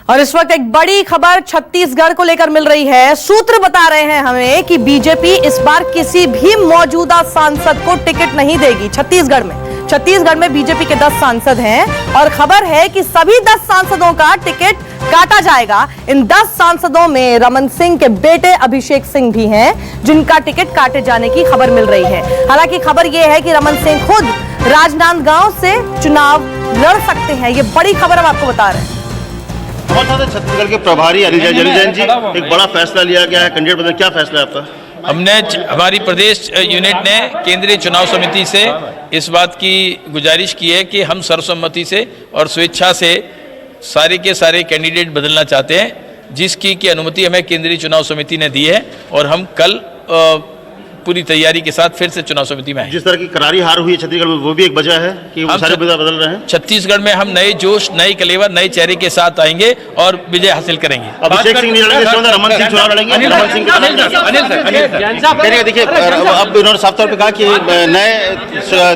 और इस वक्त एक बड़ी खबर छत्तीसगढ़ को लेकर मिल रही है। सूत्र बता रहे हैं हमें कि बीजेपी इस बार किसी भी मौजूदा सांसद को टिकट नहीं देगी। छत्तीसगढ़ में बीजेपी के 10 सांसद हैं और खबर है कि सभी 10 सांसदों का टिकट काटा जाएगा। इन 10 सांसदों में रमन सिंह के बेटे अभिषेक सिंह भी हैं, जिनका टिकट काटे जाने की खबर मिल रही है। हालांकि खबर यह है कि रमन सिंह खुद राजनांदगांव से चुनाव लड़ सकते हैं। ये बड़ी खबर हम आपको बता रहे हैं। छत्तीसगढ़ के प्रभारी अनिल जैन जी, एक बड़ा फैसला लिया गया है कैंडिडेट बदलने, क्या फैसला है आपका? हमारी प्रदेश यूनिट ने केंद्रीय चुनाव समिति से इस बात की गुजारिश की है कि हम सर्वसम्मति से और स्वेच्छा से सारे के सारे कैंडिडेट बदलना चाहते हैं, जिसकी की अनुमति हमें केंद्रीय चुनाव समिति ने दी है और हम कल पूरी तैयारी के साथ फिर से चुनाव समिति में आए। जिस तरह की करारी हार हुई है छत्तीसगढ़ में, वो भी एक वजह है कि वो सारे बदल रहे हैं। छत्तीसगढ़ में हम नए जोश, नए कलेवर, नए चेहरे के साथ आएंगे और विजय हासिल करेंगे। अभिषेक सिंह नहीं लड़ेंगे, रमन सिंह चुनाव लड़ेंगे। देखिए, अब उन्होंने साफ तौर पर कहा कि नए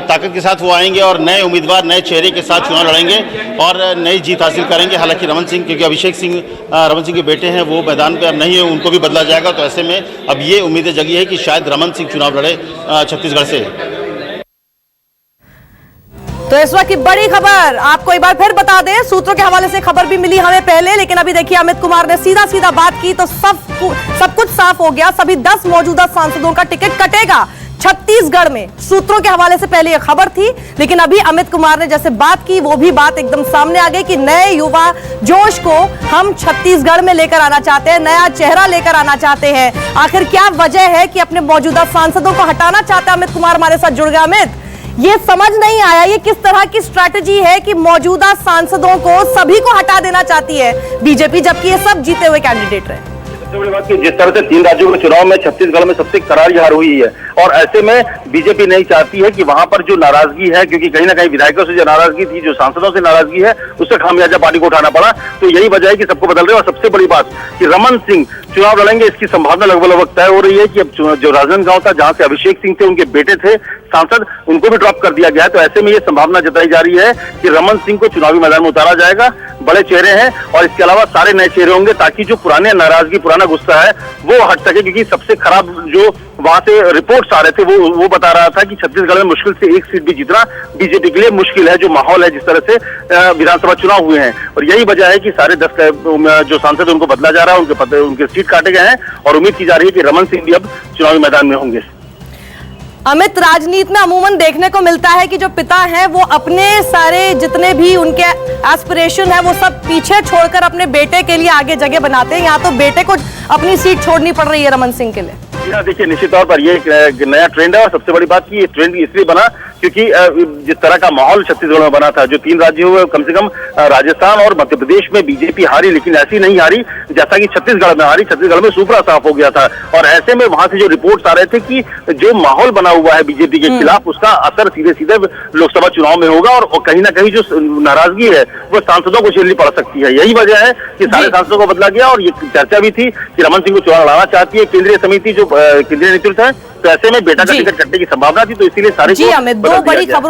ताकत के साथ वो आएंगे और नए उम्मीदवार, नए चेहरे के साथ चुनाव लड़ेंगे और नई जीत हासिल करेंगे। हालांकि रमन सिंह, क्योंकि अभिषेक सिंह रमन सिंह के बेटे हैं, वो मैदान पर अब नहीं है, उनको भी बदला जाएगा। तो ऐसे में अब ये उम्मीदें जगी है कि शायद रमन चुनाव लड़े छत्तीसगढ़ से। तो इस वक्त की बड़ी खबर आपको एक बार फिर बता दें, सूत्रों के हवाले से खबर भी मिली हमें पहले, लेकिन अभी देखिए अमित कुमार ने सीधा बात की तो सब कुछ साफ हो गया। सभी 10 मौजूदा सांसदों का टिकट कटेगा छत्तीसगढ़ में। सूत्रों के हवाले से पहले यह खबर थी, लेकिन अभी अमित कुमार ने जैसे बात की, वो भी बात एकदम सामने आ गई कि नए युवा जोश को हम छत्तीसगढ़ में लेकर आना चाहते हैं, नया चेहरा लेकर आना चाहते हैं। आखिर क्या वजह है कि अपने मौजूदा सांसदों को हटाना चाहते हैं? अमित कुमार हमारे साथ जुड़ गया। अमित, ये समझ नहीं आया ये किस तरह की स्ट्रैटेजी है कि मौजूदा सांसदों को सभी को हटा देना चाहती है बीजेपी, जबकि ये सब जीते हुए कैंडिडेट रहे। सबसे बड़ी बात कि जिस तरह से 3 राज्यों के चुनाव में छत्तीसगढ़ में सबसे करारी हार हुई है और ऐसे में बीजेपी नहीं चाहती है कि वहां पर जो नाराजगी है, क्योंकि कहीं ना कहीं विधायकों से जो नाराजगी थी, जो सांसदों से नाराजगी है, उससे खामियाजा पार्टी को उठाना पड़ा। तो यही वजह है कि सबको बदल रहे हैं। और सबसे बड़ी बात कि रमन सिंह चुनाव लड़ेंगे, इसकी संभावना लगभग तय हो रही है कि अब जो राजनांदगांव था, जहां से अभिषेक सिंह थे, उनके बेटे थे सांसद, उनको भी ड्रॉप कर दिया गया है। तो ऐसे में ये संभावना जताई जा रही है कि रमन सिंह को चुनावी मैदान में उतारा जाएगा। बड़े चेहरे हैं और इसके अलावा सारे नए चेहरे होंगे, ताकि जो पुराने नाराजगी, पुराना गुस्सा है वो हट सके। क्योंकि सबसे खराब जो वहां से रिपोर्ट्स आ रहे थे, वो बता रहा था कि छत्तीसगढ़ में मुश्किल से 1 सीट भी जीतना बीजेपी के लिए मुश्किल है। जो माहौल है, जिस तरह से विधानसभा चुनाव हुए हैं, और यही वजह है कि सारे 10 जो सांसद उनको बदला जा रहा है, उनके सीट काटे गए हैं और उम्मीद की जा रही है कि रमन सिंह भी अब चुनावी मैदान में होंगे। अमित, राजनीति में अमूमन देखने को मिलता है कि जो पिता हैं वो अपने सारे जितने भी उनके एस्पिरेशन है वो सब पीछे छोड़कर अपने बेटे के लिए आगे जगह बनाते हैं। यहाँ तो बेटे को अपनी सीट छोड़नी पड़ रही है रमन सिंह के लिए। देखिए, निश्चित तौर पर ये एक नया ट्रेंड है और सबसे बड़ी बात की ये ट्रेंड इसलिए बना क्योंकि जिस तरह का माहौल छत्तीसगढ़ में बना था, जो 3 राज्य हुए, कम से कम राजस्थान और मध्य प्रदेश में बीजेपी हारी, लेकिन ऐसी नहीं हारी जैसा कि छत्तीसगढ़ में हारी। छत्तीसगढ़ में सुपड़ा साफ हो गया था और ऐसे में वहां से जो रिपोर्ट्स आ रहे थे कि जो माहौल बना हुआ है बीजेपी के खिलाफ, उसका असर सीधे लोकसभा चुनाव में होगा और कहीं ना कहीं जो नाराजगी है वो सांसदों को झेलनी पड़ सकती है। यही वजह है कि सारे सांसदों को बदला गया और ये चर्चा भी थी कि रमन सिंह को चुनाव लड़ाना चाहती है केंद्रीय समिति, जो केंद्रीय नेतृत्व है। तो ऐसे में बेटा का टिकट कटने की संभावना थी, तो इसीलिए सारे जी, हमें 2 बड़ी खबरों